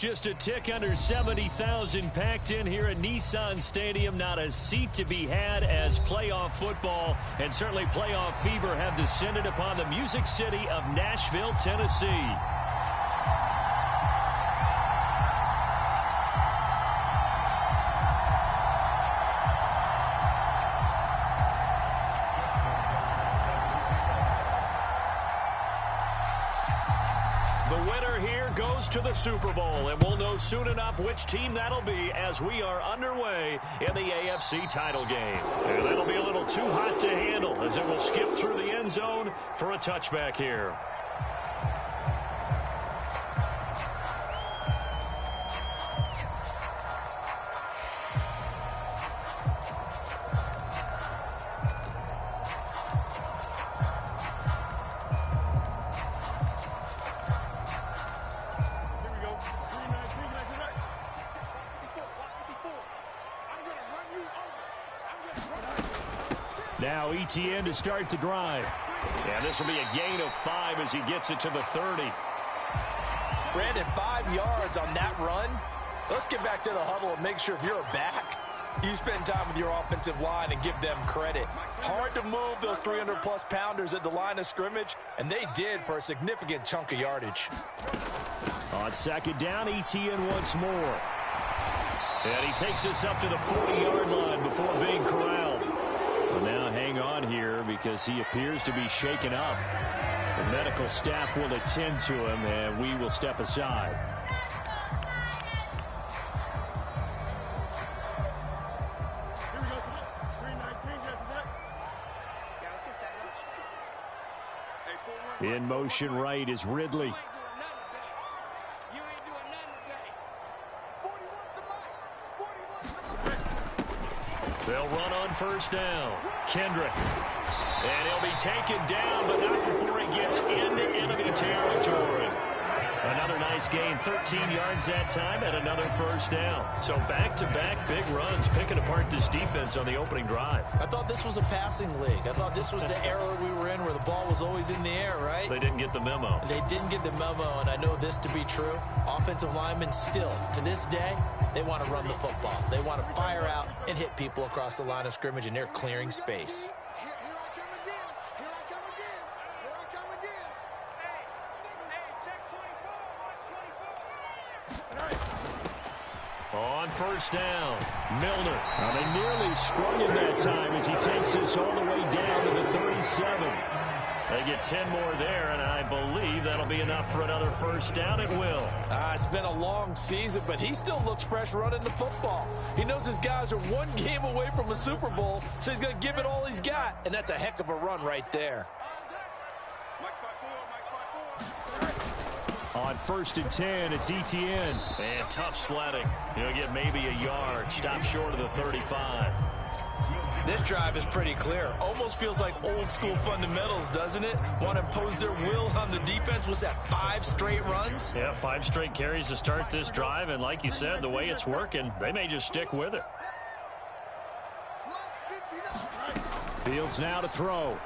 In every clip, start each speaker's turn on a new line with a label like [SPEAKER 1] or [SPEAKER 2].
[SPEAKER 1] Just a tick under 70,000 packed in here at Nissan Stadium. Not a seat to be had as playoff football and certainly playoff fever have descended upon the Music City of Nashville, Tennessee. To the Super Bowl, and we'll know soon enough which team that'll be as we are underway in the AFC title game. And that'll be a little too hot to handle as it will skip through the end zone for a touchback here. Now ETN to start the drive. And this will be a gain of 5 as he gets it to the 30.
[SPEAKER 2] Brandon, 5 yards on that run. Let's get back to the huddle and make sure if you're a back, you spend time with your offensive line and give them credit. Hard to move those 300-plus pounders at the line of scrimmage, and they did for a significant chunk of yardage.
[SPEAKER 1] On second down, ETN once more. And he takes us up to the 40-yard line before being corralled. Well, now hang on here because he appears to be shaken up. The medical staff will attend to him, and we will step aside. In motion right is Ridley. They'll run on first down. Kendrick. And he'll be taken down, but not before he gets into enemy territory. Another nice gain, 13 yards that time, and another first down. So back-to-back big runs, picking apart this defense on the opening drive.
[SPEAKER 2] I thought this was a passing league. I thought this was the era we were in where the ball was always in the air, right?
[SPEAKER 1] They didn't get the memo.
[SPEAKER 2] They didn't get the memo, and I know this to be true. Offensive linemen still, to this day, they want to run the football. They want to fire out and hit people across the line of scrimmage, and they're clearing space.
[SPEAKER 1] On first down, Milner. Now they nearly sprung him that time as he takes us all the way down to the 37. They get 10 more there, and I believe that'll be enough for another first down. It will.
[SPEAKER 2] It's been a long season, but he still looks fresh running the football. He knows his guys are one game away from a Super Bowl, so he's going to give it all he's got, and that's a heck of a run right there.
[SPEAKER 1] On first and 10, it's ETN. And tough sledding. He'll get maybe a yard. Stop short of the 35.
[SPEAKER 2] This drive is pretty clear. Almost feels like old school fundamentals, doesn't it? Want to impose their will on the defense. Was that 5 straight runs?
[SPEAKER 1] Yeah, 5 straight carries to start this drive. And like you said, the way it's working, they may just stick with it. Fields now to throw.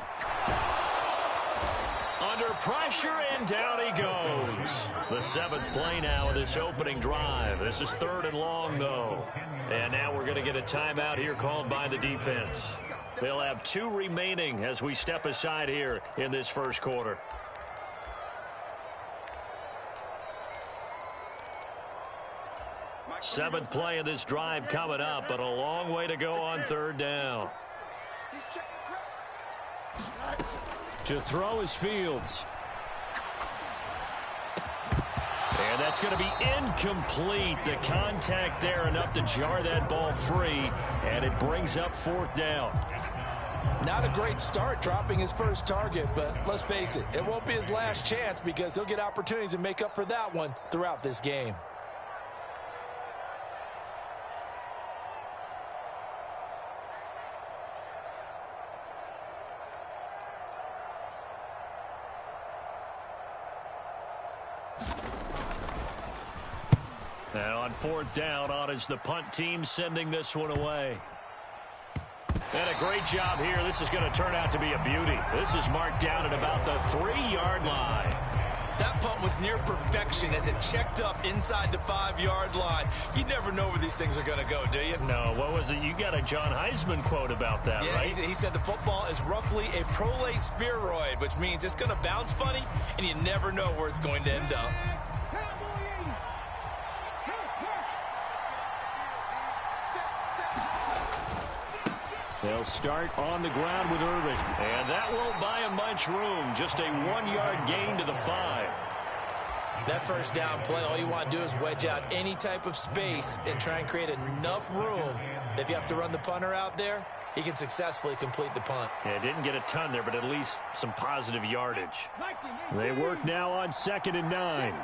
[SPEAKER 1] Under pressure, and down he goes. The 7th play now of this opening drive. This is 3rd and long, though. And now we're going to get a timeout here called by the defense. They'll have 2 remaining as we step aside here in this first quarter. Seventh play of this drive coming up, but a long way to go on 3rd down. To throw is Fields. And that's going to be incomplete. The contact there enough to jar that ball free, and it brings up 4th down.
[SPEAKER 2] Not a great start dropping his first target, but let's face it, it won't be his last chance because he'll get opportunities to make up for that one throughout this game.
[SPEAKER 1] Now on 4th down, on is the punt team sending this one away. And a great job here. This is going to turn out to be a beauty. This is marked down at about the 3-yard line.
[SPEAKER 2] That punt was was near perfection as it checked up inside the 5-yard line. You never know where these things are going to go, do you?
[SPEAKER 1] No, what was it? You got a John Heisman quote about that,
[SPEAKER 2] yeah,
[SPEAKER 1] right?
[SPEAKER 2] He said the football is roughly a prolate spheroid, which means it's going to bounce funny, and you never know where it's going to end up.
[SPEAKER 1] They'll start on the ground with Irving. And that won't buy him much room. Just a 1-yard gain to the 5.
[SPEAKER 2] That first down play, all you want to do is wedge out any type of space and try and create enough room. If you have to run the punter out there, he can successfully complete the punt.
[SPEAKER 1] Yeah, didn't get a ton there, but at least some positive yardage. They work now on 2nd and 9.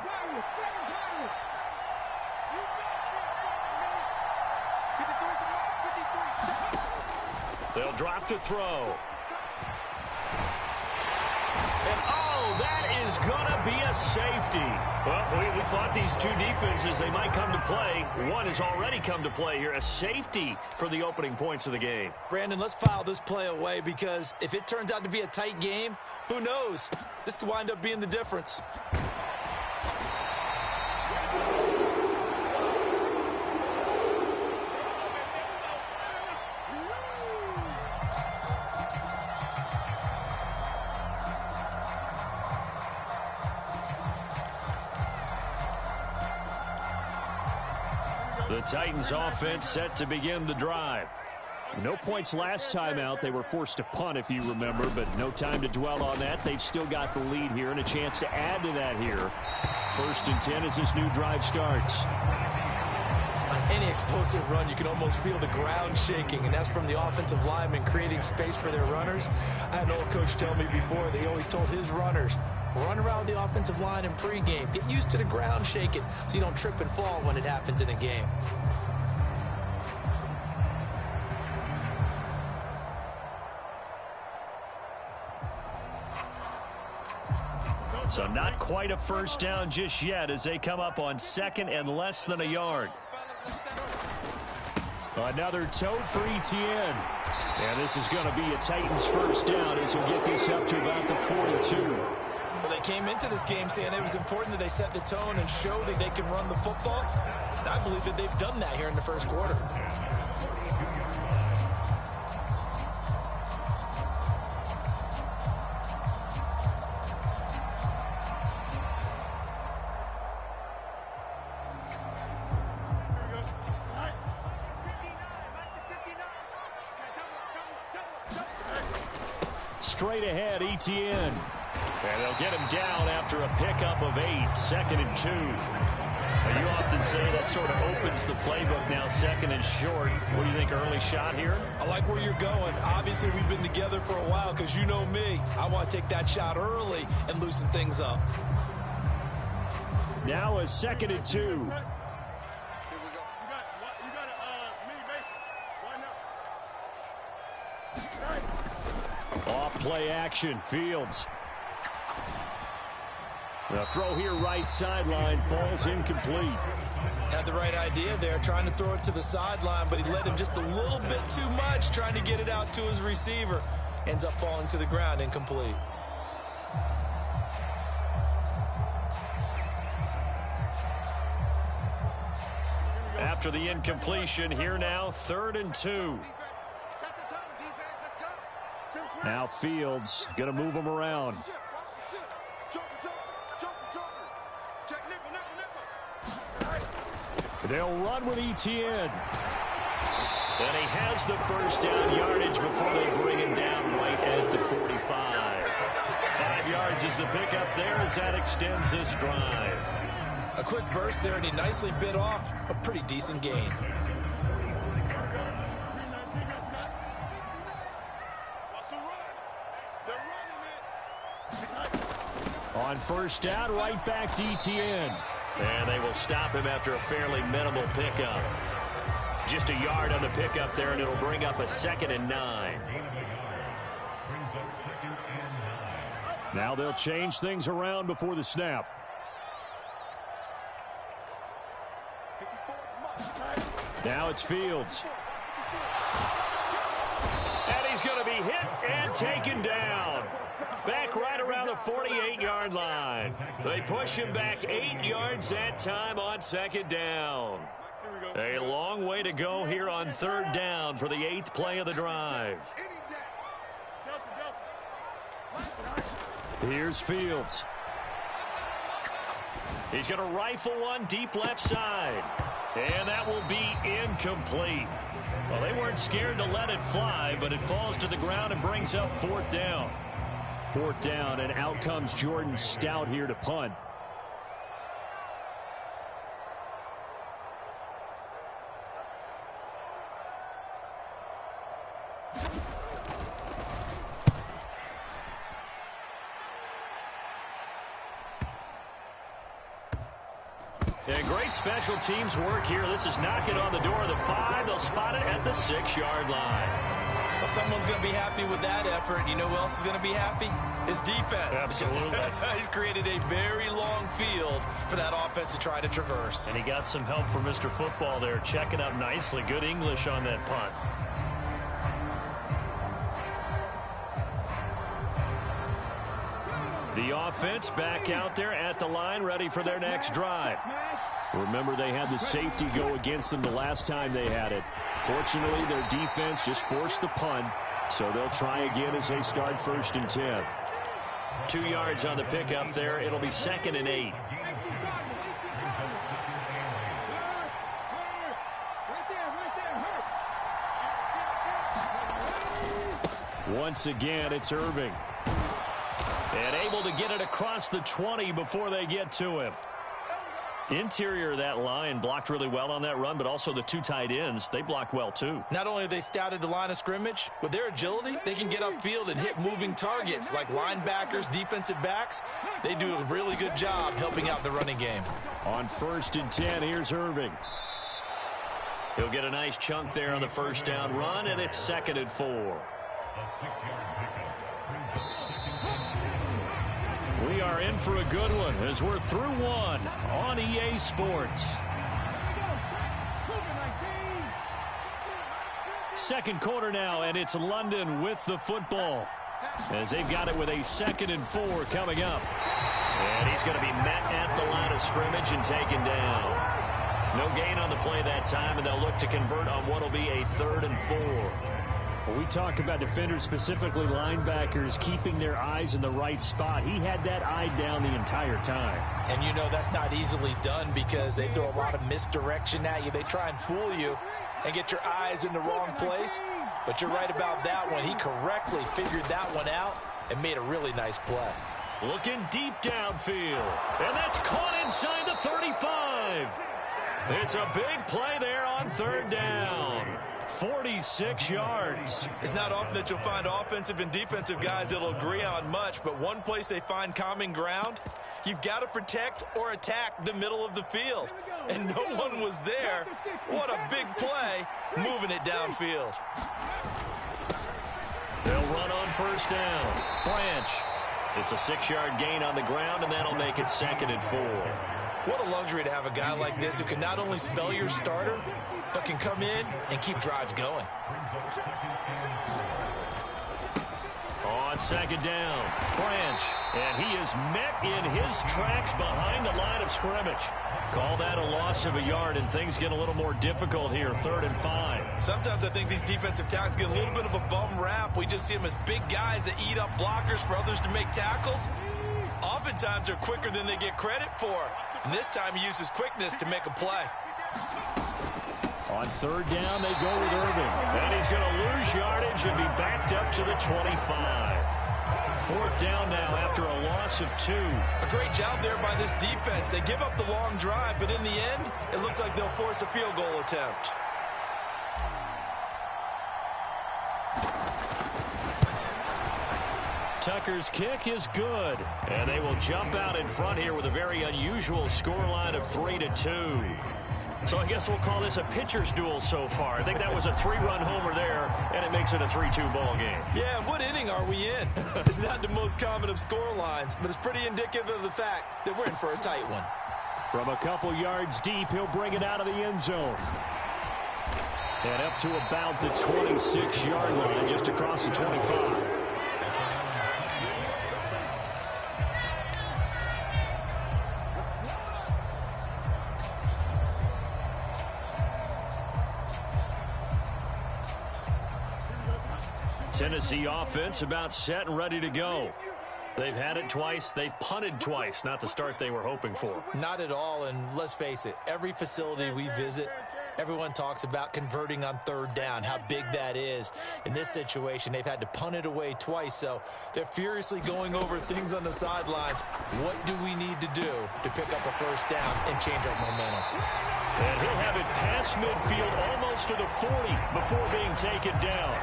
[SPEAKER 1] They'll drop to throw. And, oh, that is going to be a safety. Well, we thought these two defenses, they might come to play. One has already come to play here. A safety for the opening points of the game.
[SPEAKER 2] Brandon, let's file this play away because if it turns out to be a tight game, who knows? This could wind up being the difference.
[SPEAKER 1] The Titans offense set to begin the drive. No points last time out. They were forced to punt, if you remember, but no time to dwell on that. They've still got the lead here and a chance to add to that here. 1st and 10 as this new drive starts.
[SPEAKER 2] On any explosive run, you can almost feel the ground shaking, and that's from the offensive linemen creating space for their runners. I had an old coach tell me before, they always told his runners, run around the offensive line in pregame. Get used to the ground shaking so you don't trip and fall when it happens in a game.
[SPEAKER 1] So not quite a first down just yet as they come up on 2nd and less than a yard. Another tote for Etienne. And this is going to be a Titans first down as we get this up to about the 42.
[SPEAKER 2] Well, they came into this game saying it was important that they set the tone and show that they can run the football. And I believe that they've done that here in the first quarter.
[SPEAKER 1] Straight ahead, Etienne. And they'll get him down after a pickup of 8, 2nd and 2. Now, you often say that sort of opens the playbook now, 2nd and short. What do you think, early shot here?
[SPEAKER 2] I like where you're going. Obviously, we've been together for a while because you know me. I want to take that shot early and loosen things up.
[SPEAKER 1] Now a 2nd and 2. Off play action, Fields. The throw here right sideline falls incomplete.
[SPEAKER 2] Had the right idea there, trying to throw it to the sideline, but he led him just a little bit too much, trying to get it out to his receiver. Ends up falling to the ground, incomplete.
[SPEAKER 1] After the incompletion, here now, 3rd and 2. Now Fields going to move him around. They'll run with Etienne. And he has the first down yardage before they bring him down right at the 45. 5 yards is the pickup there as that extends this drive.
[SPEAKER 2] A quick burst there, and he nicely bit off a pretty decent gain.
[SPEAKER 1] On first down, right back to Etienne. And they will stop him after a fairly minimal pickup. Just a yard on the pickup there, and it'll bring up a 2nd and 9. Now they'll change things around before the snap. Now it's Fields. And he's going to be hit and taken down. Back right around the 48-yard line. They push him back 8 yards that time on second down. A long way to go here on third down for the 8th play of the drive. Here's Fields. He's going to rifle one deep left side. And that will be incomplete. Well, they weren't scared to let it fly, but it falls to the ground and brings up 4th down. 4th down, and out comes Jordan Stout here to punt. And great special teams work here. This is knocking on the door of the 5. They'll spot it at the 6-yard line.
[SPEAKER 2] Well, someone's going to be happy with that effort. You know who else is going to be happy? His defense.
[SPEAKER 1] Absolutely.
[SPEAKER 2] He's created a very long field for that offense to try to traverse.
[SPEAKER 1] And he got some help from Mr. Football there, checking up nicely. Good English on that punt. The offense back out there at the line, ready for their next drive. Remember, they had the safety go against them the last time they had it. Fortunately, their defense just forced the punt, so they'll try again as they start 1st and 10. 2 yards on the pickup there. It'll be 2nd and 8. Once again, it's Irving. And able to get it across the 20 before they get to him. Interior of that line blocked really well on that run, but also the 2 tight ends, they blocked well too.
[SPEAKER 2] Not only have they scouted the line of scrimmage, with their agility, they can get upfield and hit moving targets like linebackers, defensive backs. They do a really good job helping out the running game.
[SPEAKER 1] On 1st and 10, here's Irving. He'll get a nice chunk there on the 1st down run, and it's 2nd and 4. We are in for a good one as we're through one on EA Sports. 2nd quarter now, and it's London with the football as they've got it with a 2nd and 4 coming up. And he's going to be met at the line of scrimmage and taken down. No gain on the play that time, and they'll look to convert on what will be a 3rd and 4. Well, we talk about defenders, specifically linebackers, keeping their eyes in the right spot. He had that eye down the entire time.
[SPEAKER 2] And you know that's not easily done because they throw a lot of misdirection at you. They try and fool you and get your eyes in the wrong place. But you're right about that one. He correctly figured that one out and made a really nice play.
[SPEAKER 1] Looking deep downfield. And that's caught inside the 35. It's a big play there on 3rd down. 46 yards.
[SPEAKER 2] It's not often that you'll find offensive and defensive guys that'll agree on much, but one place they find common ground, you've got to protect or attack the middle of the field. And no one was there. What a big play, moving it downfield.
[SPEAKER 1] They'll run on 1st down. Branch. It's a 6-yard gain on the ground, and that'll make it 2nd and 4.
[SPEAKER 2] What a luxury to have a guy like this who can not only spell your starter, but can come in and keep drives going.
[SPEAKER 1] On 2nd down, Branch, and he is met in his tracks behind the line of scrimmage. Call that a loss of a yard, and things get a little more difficult here, 3rd and 5.
[SPEAKER 2] Sometimes I think these defensive tackles get a little bit of a bum rap. We just see them as big guys that eat up blockers for others to make tackles. Oftentimes they're quicker than they get credit for. And this time he uses quickness to make a play.
[SPEAKER 1] On 3rd down, they go with Irving. And he's going to lose yardage and be backed up to the 25. 4th down now after a loss of 2.
[SPEAKER 2] A great job there by this defense. They give up the long drive, but in the end, it looks like they'll force a field goal attempt.
[SPEAKER 1] Tucker's kick is good. And they will jump out in front here with a very unusual scoreline of 3-2. So I guess we'll call this a pitcher's duel so far. I think that was a 3-run homer there, and it makes it a 3-2 ball game.
[SPEAKER 2] Yeah, what inning are we in? It's not the most common of score lines, but it's pretty indicative of the fact that we're in for a tight one.
[SPEAKER 1] From a couple yards deep, he'll bring it out of the end zone. And up to about the 26-yard line, just across the 25. Tennessee offense about set and ready to go. They've had it twice. They've punted twice. Not the start they were hoping for.
[SPEAKER 2] Not at all, and let's face it, every facility we visit, everyone talks about converting on third down, how big that is. In this situation, they've had to punt it away twice, so they're furiously going over things on the sidelines. What do we need to do to pick up a first down and change our momentum?
[SPEAKER 1] And he'll have it past midfield almost to the 40 before being taken down.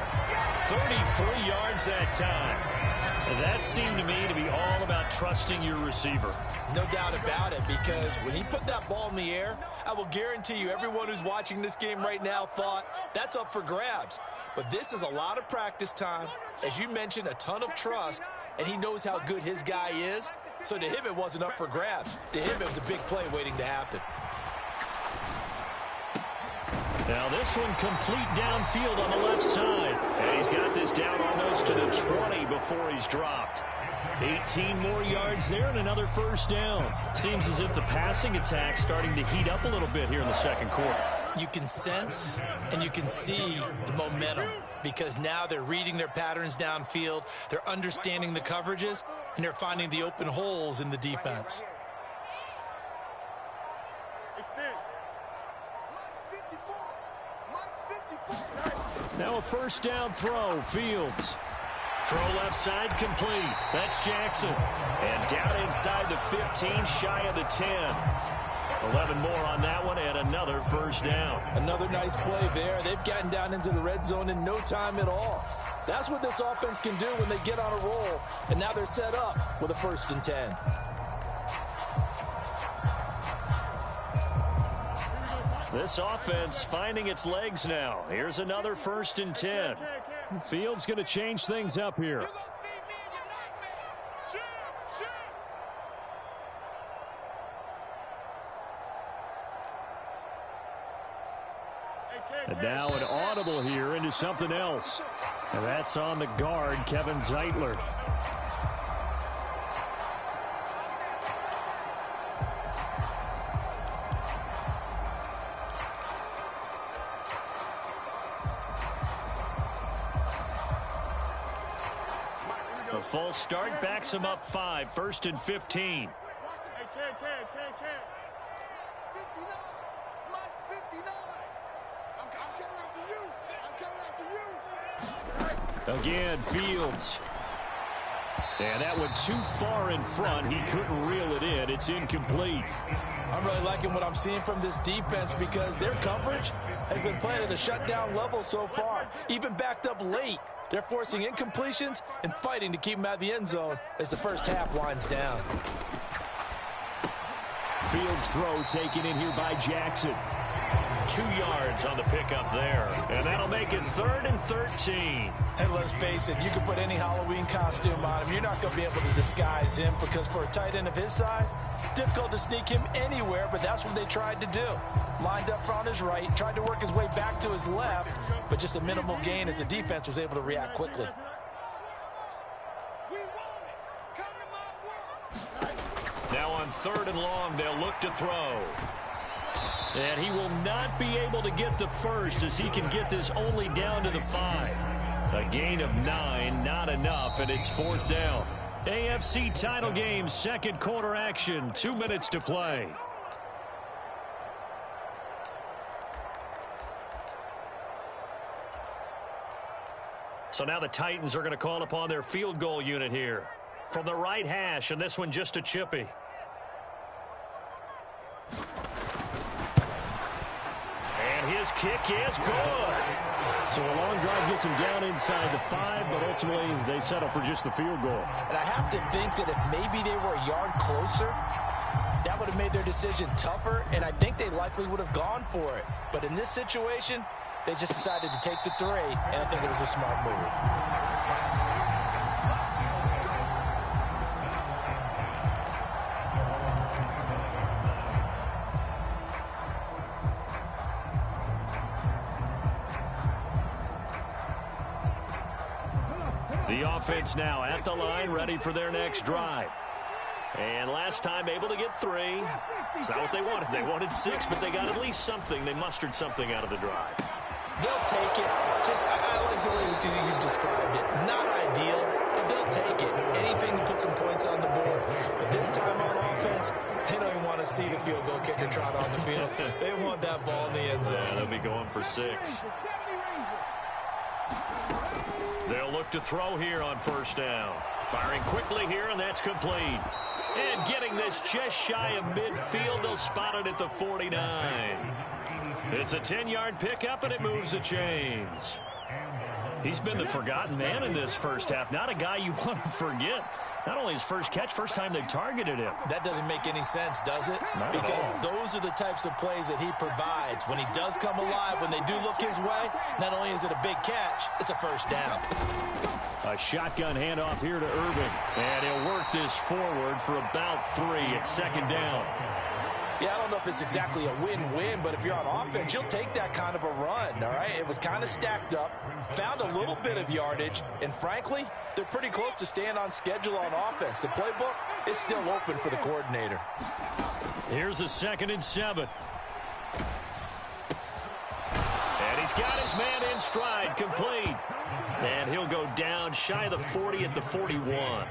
[SPEAKER 1] 33 yards that time. That seemed to me to be all about trusting your receiver.
[SPEAKER 2] No doubt about it, because when he put that ball in the air, I will guarantee you everyone who's watching this game right now thought that's up for grabs. But this is a lot of practice time. As you mentioned, a ton of trust, and he knows how good his guy is. So to him, it wasn't up for grabs. To him, it was a big play waiting to happen.
[SPEAKER 1] Now this one complete downfield on the left side. And he's got this down almost to the 20 before he's dropped. 18 more yards there and another first down. Seems as if the passing attack's starting to heat up a little bit here in the second quarter.
[SPEAKER 2] You can sense and you can see the momentum, because now they're reading their patterns downfield, they're understanding the coverages, and they're finding the open holes in the defense.
[SPEAKER 1] Now a first down throw, Fields. Throw left side complete. That's Jackson. And down inside the 15, shy of the 10. 11 more on that one and another first down.
[SPEAKER 2] Another nice play there. They've gotten down into the red zone in no time at all. That's what this offense can do when they get on a roll. And now they're set up with a 1st and 10.
[SPEAKER 1] This offense finding its legs now. Here's another 1st and 10. Fields going to change things up here. And now an audible here into something else. And that's on the guard, Kevin Zeitler. The false start backs him up 5, 1st and 15. Again, Fields. And that went too far in front. He couldn't reel it in. It's incomplete.
[SPEAKER 2] I'm really liking what I'm seeing from this defense, because their coverage has been playing at a shutdown level so far. Even backed up late, they're forcing incompletions and fighting to keep them out of the end zone as the first half winds down.
[SPEAKER 1] Fields throw taken in here by Jackson. 2 yards on the pickup there. And that'll make it 3rd and 13.
[SPEAKER 2] And let's face it, you can put any Halloween costume on him. You're not going to be able to disguise him, because for a tight end of his size, difficult to sneak him anywhere, but that's what they tried to do. Lined up on his right, tried to work his way back to his left, but just a minimal gain as the defense was able to react quickly.
[SPEAKER 1] Now on 3rd and long, they'll look to throw. And he will not be able to get the first, as he can get this only down to the 5. A gain of 9, not enough, and it's 4th down. AFC title game, second quarter action, 2 minutes to play. So now the Titans are going to call upon their field goal unit here. From the right hash, and this one just a chippy. His kick is good. So a long drive gets him down inside the 5, but ultimately they settle for just the field goal.
[SPEAKER 2] And I have to think that if maybe they were a yard closer, that would have made their decision tougher, and I think they likely would have gone for it. But in this situation, they just decided to take the 3, and I think it was a smart move.
[SPEAKER 1] The offense now at the line, ready for their next drive. And last time able to get 3. It's not what they wanted. They wanted 6, but they got at least something. They mustered something out of the drive.
[SPEAKER 2] They'll take it. I like the way you described it. Not ideal, but they'll take it. Anything to put some points on the board. But this time on offense, they don't even want to see the field goal kicker trot on the field. They want that ball in the end zone.
[SPEAKER 1] Yeah, they'll be going for 6. They'll look to throw here on first down. Firing quickly here, and that's complete. And getting this just shy of midfield, they'll spot it at the 49. It's a 10-yard pickup, and it moves the chains. He's been the forgotten man in this first half. Not a guy you want to forget. Not only his first catch, first time they've targeted him.
[SPEAKER 2] That doesn't make any sense, does it?
[SPEAKER 1] Not
[SPEAKER 2] because
[SPEAKER 1] at all.
[SPEAKER 2] Those are the types of plays that he provides. When he does come alive, when they do look his way, not only is it a big catch, it's a first down.
[SPEAKER 1] A shotgun handoff here to Irving. And he'll work this forward for about 3 at second down.
[SPEAKER 2] Yeah, I don't know if it's exactly a win-win, but if you're on offense, you'll take that kind of a run, all right? It was kind of stacked up, found a little bit of yardage, and frankly, they're pretty close to staying on schedule on offense. The playbook is still open for the coordinator.
[SPEAKER 1] Here's a 2nd and 7. And he's got his man in stride, complete. And he'll go down shy of the 40 at the 41.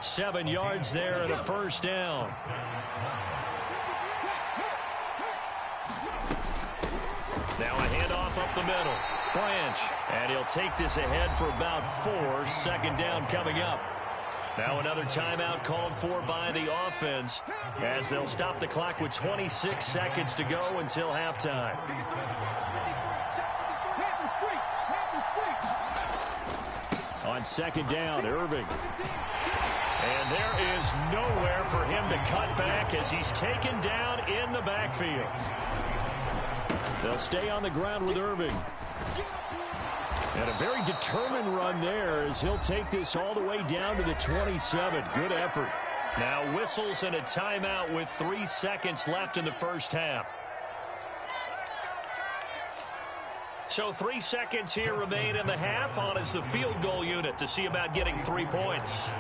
[SPEAKER 1] 7 yards there and a first down. Now a handoff up the middle. Branch. And he'll take this ahead for about 4. Second down coming up. Now another timeout called for by the offense as they'll stop the clock with 26 seconds to go until halftime. On second down, Irving. And there is nowhere for him to cut back as he's taken down in the backfield. They'll stay on the ground with Irving. And a very determined run there as he'll take this all the way down to the 27. Good effort. Now whistles and a timeout with 3 seconds left in the first half. So 3 seconds here remain in the half. On is the field goal unit to see about getting 3 points.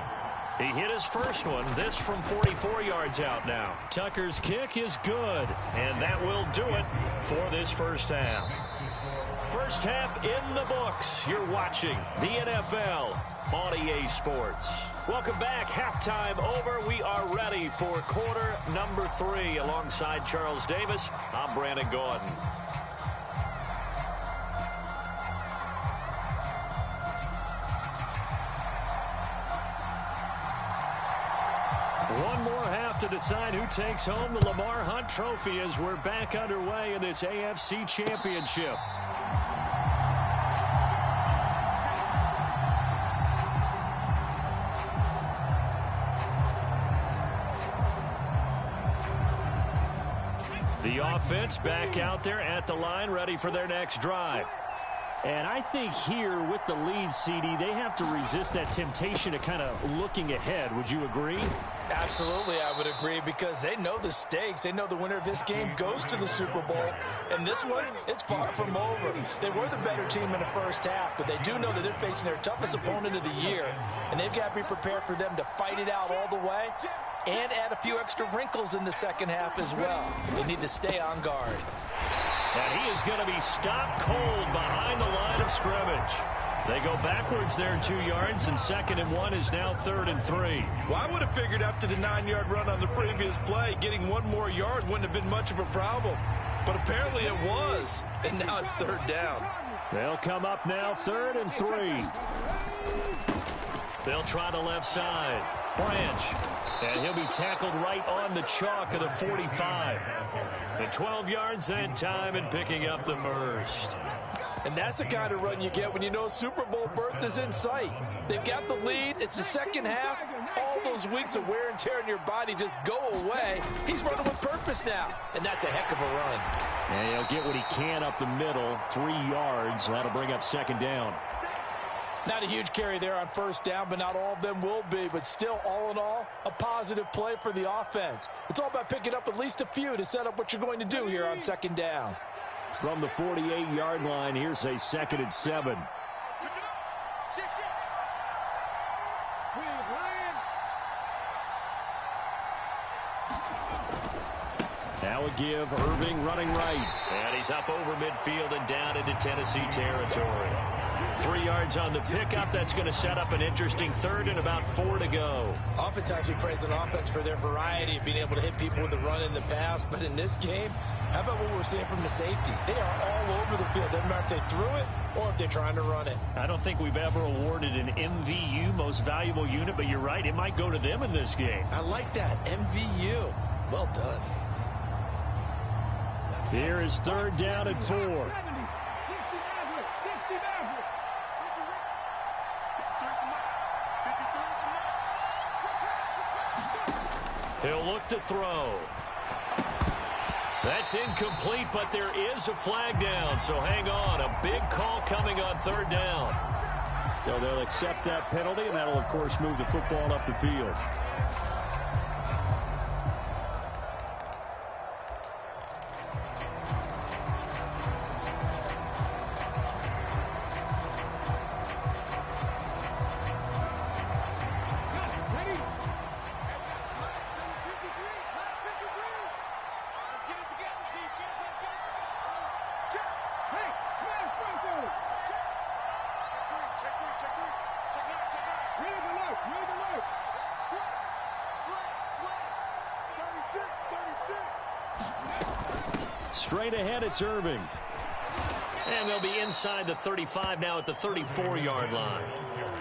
[SPEAKER 1] He hit his first one, this from 44 yards out now. Tucker's kick is good, and that will do it for this first half. First half in the books. You're watching the NFL on EA Sports. Welcome back. Halftime over. We are ready for quarter number 3. Alongside Charles Davis, I'm Brandon Gordon. One more half to decide who takes home the Lamar Hunt Trophy as we're back underway in this AFC Championship. The offense back out there at the line, ready for their next drive.
[SPEAKER 3] And I think here with the lead, CD, they have to resist that temptation of kind of looking ahead. Would you agree?
[SPEAKER 2] Absolutely, I would agree, because they know the stakes. They know the winner of this game goes to the Super Bowl. And this one, it's far from over. They were the better team in the first half, but they do know that they're facing their toughest opponent of the year. And they've got to be prepared for them to fight it out all the way and add a few extra wrinkles in the second half as well. They need to stay on guard.
[SPEAKER 1] And he is going to be stopped cold behind the line of scrimmage. They go backwards there 2 yards, and 2nd and 1 is now 3rd and 3.
[SPEAKER 4] Well, I would have figured after the 9-yard run on the previous play, getting 1 more yard wouldn't have been much of a problem. But apparently it was, and now it's 3rd down.
[SPEAKER 1] They'll come up now 3rd and 3. They'll try the left side. Branch. And he'll be tackled right on the chalk of the 45. And 12 yards that time and picking up the first.
[SPEAKER 2] And that's the kind of run you get when you know Super Bowl berth is in sight. They've got the lead. It's the second half. All those weeks of wear and tear in your body just go away. He's running with purpose now, and that's a heck of a run.
[SPEAKER 1] And he'll get what he can up the middle, 3 yards. That'll bring up 2nd down.
[SPEAKER 2] Not a huge carry there on first down, but not all of them will be. But still, all in all, a positive play for the offense. It's all about picking up at least a few to set up what you're going to do here on 2nd down.
[SPEAKER 1] From the 48-yard line, here's a 2nd and 7.
[SPEAKER 3] Now a give, Irving running right.
[SPEAKER 1] And he's up over midfield and down into Tennessee territory. 3 yards on the pickup. That's going to set up an interesting third and about 4 to go.
[SPEAKER 2] Oftentimes we praise an offense for their variety of being able to hit people with the run in the pass. But in this game, how about what we're seeing from the safeties? They are all over the field. Doesn't matter if they threw it or if they're trying to run it.
[SPEAKER 3] I don't think we've ever awarded an MVU, most valuable unit, but you're right. It might go to them in this game.
[SPEAKER 2] I like that. MVU. Well done.
[SPEAKER 3] Here is 3rd down and 4. He'll look to throw. That's incomplete, but there is a flag down, so hang on. A big call coming on 3rd down. So they'll accept that penalty, and that'll, of course, move the football up the field. Straight ahead, it's Irving. And they'll be inside the 35 now at the 34-yard line.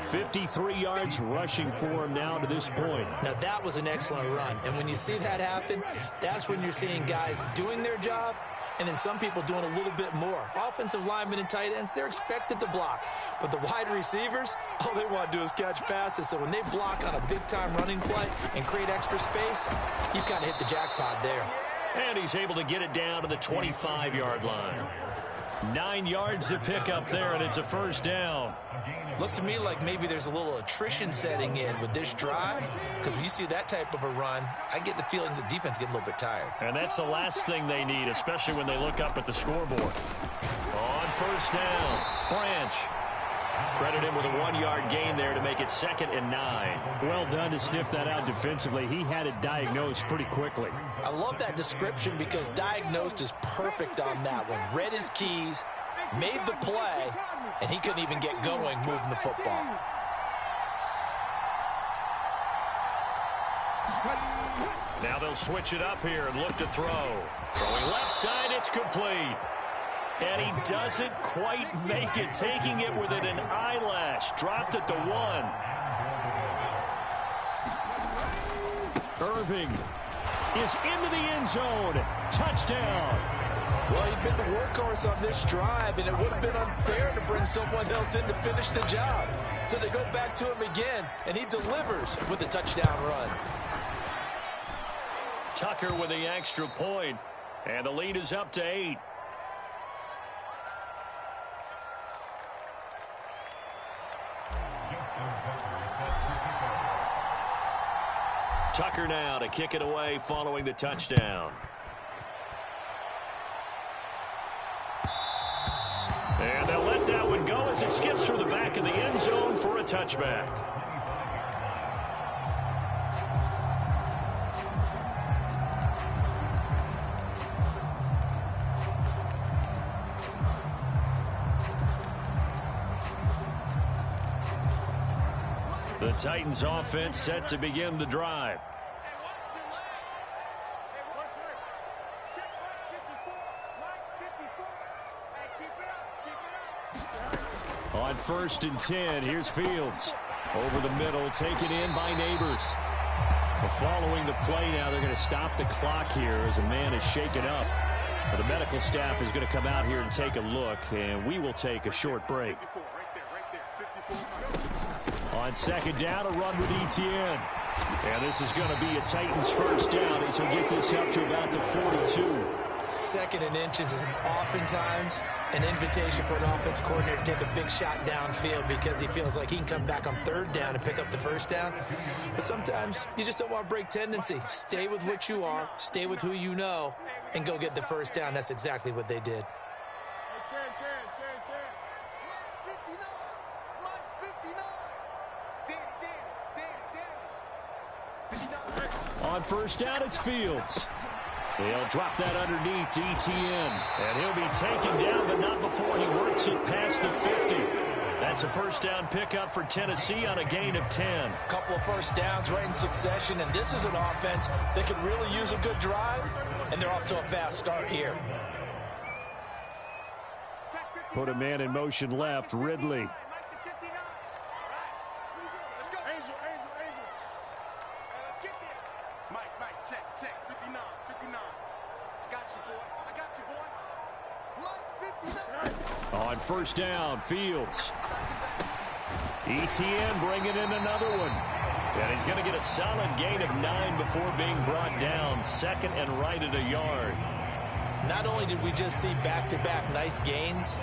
[SPEAKER 3] 53 yards rushing for him now to this point.
[SPEAKER 2] Now, that was an excellent run. And when you see that happen, that's when you're seeing guys doing their job and then some people doing a little bit more. Offensive linemen and tight ends, they're expected to block. But the wide receivers, all they want to do is catch passes. So when they block on a big-time running play and create extra space, you've got to hit the jackpot there.
[SPEAKER 3] And he's able to get it down to the 25-yard line. 9 yards to pick up there, and it's a 1st down.
[SPEAKER 2] Looks to me like maybe there's a little attrition setting in with this drive, because when you see that type of a run, I get the feeling the defense getting a little bit tired.
[SPEAKER 3] And that's the last thing they need, especially when they look up at the scoreboard. On 1st down, Branch. Credit him with a 1-yard gain there to make it 2nd and 9. Well done to sniff that out defensively. He had it diagnosed pretty quickly.
[SPEAKER 2] I love that description because diagnosed is perfect on that one. Read his keys, made the play, and he couldn't even get going moving the football.
[SPEAKER 3] Now they'll switch it up here and look to throw. Throwing left side, it's complete. And he doesn't quite make it, taking it within an eyelash. Dropped at the 1. Irving is into the end zone. Touchdown.
[SPEAKER 2] Well, he'd been the workhorse on this drive, and it would have been unfair to bring someone else in to finish the job. So they go back to him again, and he delivers with a touchdown run.
[SPEAKER 3] Tucker with the extra point, and the lead is up to 8. Tucker now to kick it away following the touchdown. And they'll let that one go as it skips through the back of the end zone for a touchback. The Titans offense set to begin the drive. On 1st and 10, here's Fields. Over the middle, taken in by Neighbors. Well, following the play now, they're going to stop the clock here as a man is shaken up. Well, the medical staff is going to come out here and take a look, and we will take a short break. On 2nd down, a run with Etienne. And this is going to be a Titans 1st down as he'll get this up to about the 42.
[SPEAKER 2] 2nd and inches is oftentimes an invitation for an offense coordinator to take a big shot downfield because he feels like he can come back on 3rd down and pick up the 1st down. But sometimes you just don't want to break tendency. Stay with what you are, stay with who you know, and go get the 1st down. That's exactly what they did.
[SPEAKER 3] On 1st down, it's Fields. He'll drop that underneath to ETN.
[SPEAKER 1] And he'll be taken down, but not before he works it past the 50. That's a first down pickup for Tennessee on a gain of 10.
[SPEAKER 2] A couple of first downs right in succession, and this is an offense that could really use a good drive, and they're off to a fast start here.
[SPEAKER 3] Put a man in motion left, Ridley. On first down, Fields. ETN bringing in another one.
[SPEAKER 1] And he's going to get a solid gain of 9 before being brought down. Second and right at a yard.
[SPEAKER 2] Not only did we just see back-to-back nice gains,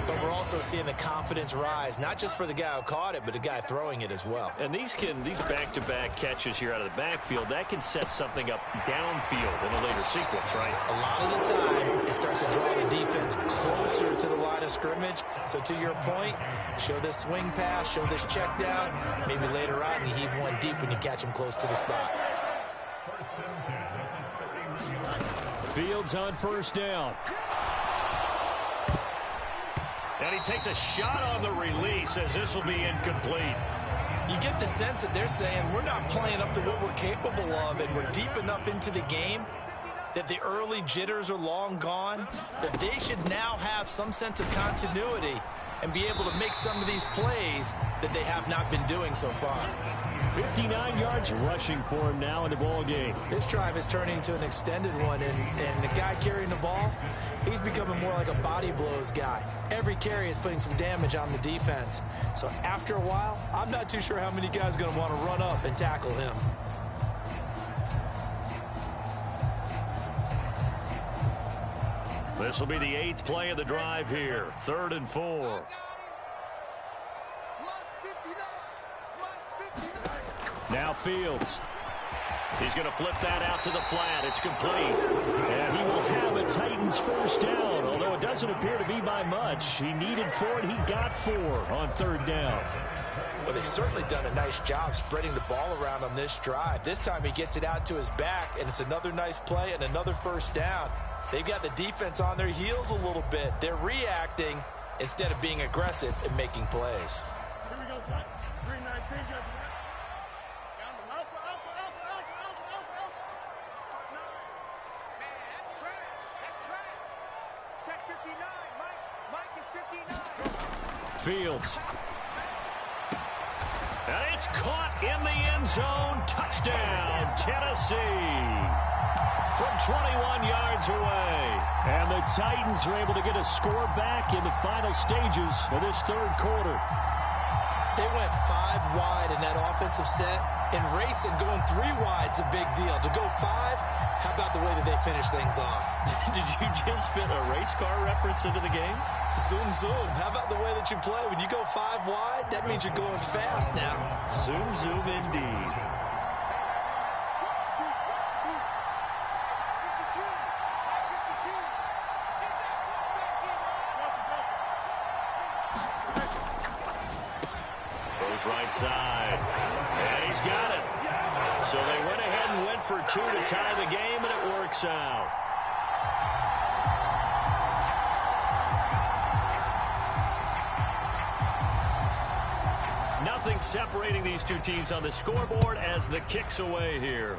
[SPEAKER 2] but we're also seeing the confidence rise, not just for the guy who caught it, but the guy throwing it as well.
[SPEAKER 1] And these back-to-back catches here out of the backfield, that can set something up downfield in a later sequence, right?
[SPEAKER 2] A lot of the time, it starts to draw the defense closer to the line of scrimmage. So to your point, show this swing pass, show this check down. Maybe later on, you heave one deep when you catch him close to the spot.
[SPEAKER 3] Fields on first down.
[SPEAKER 1] And he takes a shot on the release as this will be incomplete.
[SPEAKER 2] You get the sense that they're saying we're not playing up to what we're capable of, and we're deep enough into the game that the early jitters are long gone, that they should now have some sense of continuity and be able to make some of these plays that they have not been doing so far.
[SPEAKER 3] 59 yards rushing for him now in the ball game.
[SPEAKER 2] This drive is turning into an extended one, and the guy carrying the ball, he's becoming more like a body blows guy. Every carry is putting some damage on the defense. So after a while, I'm not too sure how many guys are going to want to run up and tackle him.
[SPEAKER 1] This will be the 8th play of the drive here. 3rd and 4.
[SPEAKER 3] Now Fields.
[SPEAKER 1] He's going to flip that out to the flat. It's complete.
[SPEAKER 3] And he will have a Titans first down, although it doesn't appear to be by much. He needed 4, and he got 4 on 3rd down.
[SPEAKER 2] Well, they've certainly done a nice job spreading the ball around on this drive. This time he gets it out to his back, and it's another nice play and another first down. They've got the defense on their heels a little bit. They're reacting instead of being aggressive and making plays.
[SPEAKER 5] Here we go, son. 319.
[SPEAKER 3] Fields.
[SPEAKER 1] And it's caught in the end zone. Touchdown, Tennessee. From 21 yards away.
[SPEAKER 3] And the Titans are able to get a score back in the final stages of this 3rd quarter.
[SPEAKER 2] They went 5 wide in that offensive set. And racing, going 3 wide's a big deal. To go 5, how about the way that they finish things off?
[SPEAKER 1] Did you just fit a race car reference into the game?
[SPEAKER 2] Zoom, zoom. How about the way that you play? When you go 5 wide, that means you're going fast now.
[SPEAKER 1] Zoom, zoom indeed. Goes right side. And he's got it. So they went ahead and went for 2 to tie the game, and it works out. Nothing separating these two teams on the scoreboard as the kick's away here.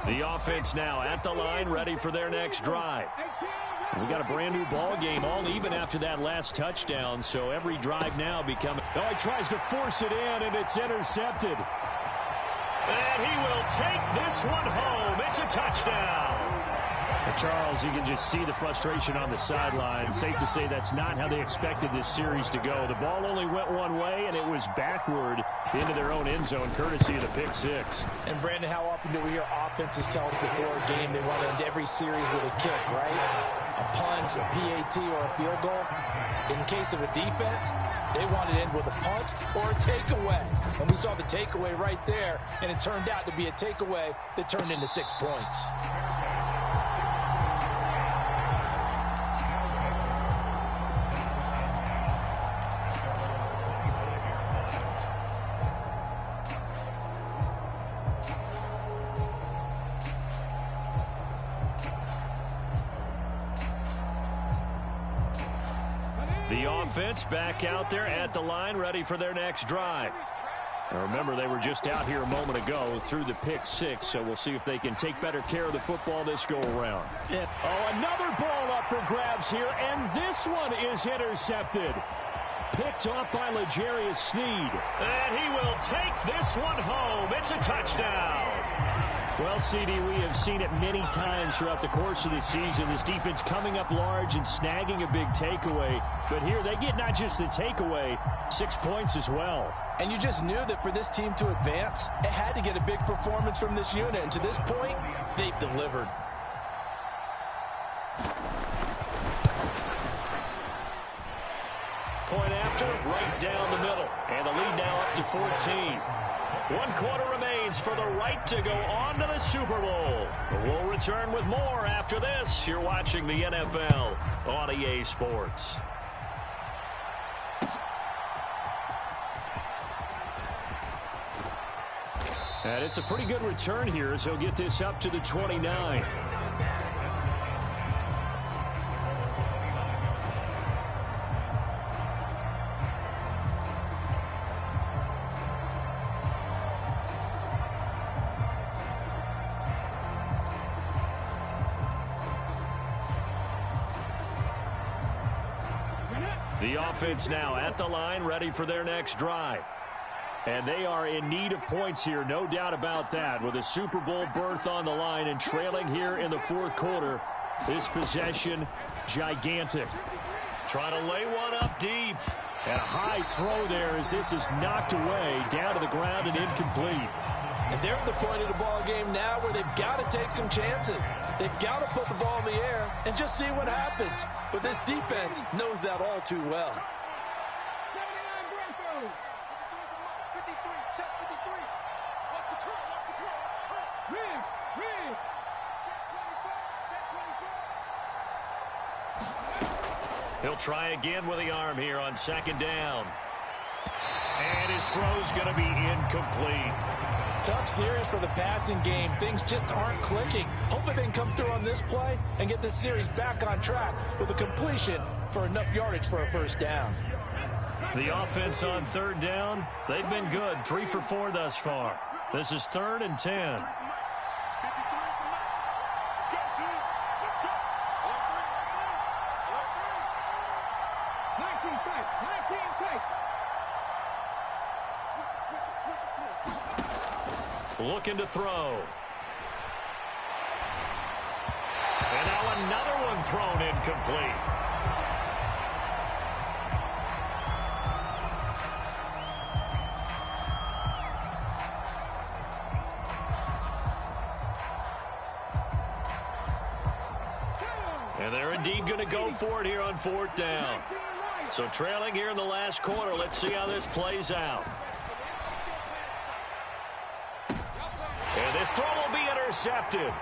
[SPEAKER 1] The offense now at the line, ready for their next drive. We got a brand new ball game, all even after that last touchdown, so every drive now becoming... Oh, he tries to force it in, and it's intercepted. And he will take this one home. It's a touchdown.
[SPEAKER 3] Charles, you can just see the frustration on the sideline. Safe to say that's not how they expected this series to go. The ball only went one way, and it was backward into their own end zone, courtesy of the pick six.
[SPEAKER 2] And, Brandon, how often do we hear offenses tell us before a game they want to end every series with a kick, right? A punt, a PAT, or a field goal. In the case of a defense, they want to end with a punt or a takeaway. And we saw the takeaway right there, and it turned out to be a takeaway that turned into 6 points.
[SPEAKER 3] The offense back out there at the line, ready for their next drive. Now remember, they were just out here a moment ago through the pick six, so we'll see if they can take better care of the football this go-around. Oh, another ball up for grabs here, and this one is intercepted. Picked off by L'Jarius Sneed.
[SPEAKER 1] And he will take this one home. It's a touchdown.
[SPEAKER 3] Well, CD, we have seen it many times throughout the course of the season. This defense coming up large and snagging a big takeaway. But here they get not just the takeaway, 6 points as well.
[SPEAKER 2] And you just knew that for this team to advance, it had to get a big performance from this unit. And to this point, they've delivered.
[SPEAKER 1] Point after, right down the middle. And the lead now up to 14. 1 quarter remains for the right to go on to the Super Bowl. We'll return with more after this. You're watching the NFL on EA Sports.
[SPEAKER 3] And it's a pretty good return here as he'll get this up to the 29. The offense now at the line, ready for their next drive. And they are in need of points here, no doubt about that, with a Super Bowl berth on the line and trailing here in the fourth quarter. This possession, gigantic.
[SPEAKER 1] Trying to lay one up deep.
[SPEAKER 3] And a high throw there as this is knocked away, down to the ground and incomplete.
[SPEAKER 2] And they're at the point of the ball game now where they've got to take some chances. They've got to put the ball in the air and just see what happens. But this defense knows that all too well.
[SPEAKER 1] He'll try again with the arm here on second down. And his throw's going to be incomplete.
[SPEAKER 2] Tough series for the passing game. Things just aren't clicking. Hoping they can come through on this play and get this series back on track with a completion for enough yardage for a first down.
[SPEAKER 1] The offense on third down, they've been good. 3 for 4 thus far. This is 3rd and 10. Looking to throw. And now another one thrown incomplete. And they're indeed going to go for it here on 4th down. So trailing here in the last quarter. Let's see how this plays out. And this throw will be intercepted.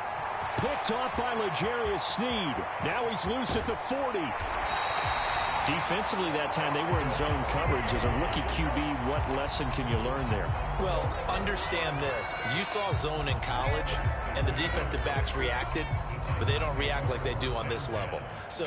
[SPEAKER 3] Picked off by L'Jarius Sneed. Now he's loose at the 40.
[SPEAKER 1] Defensively that time, they were in zone coverage. As a rookie QB, what lesson can you learn there?
[SPEAKER 2] Well, understand this. You saw zone in college, and the defensive backs reacted, but they don't react like they do on this level. So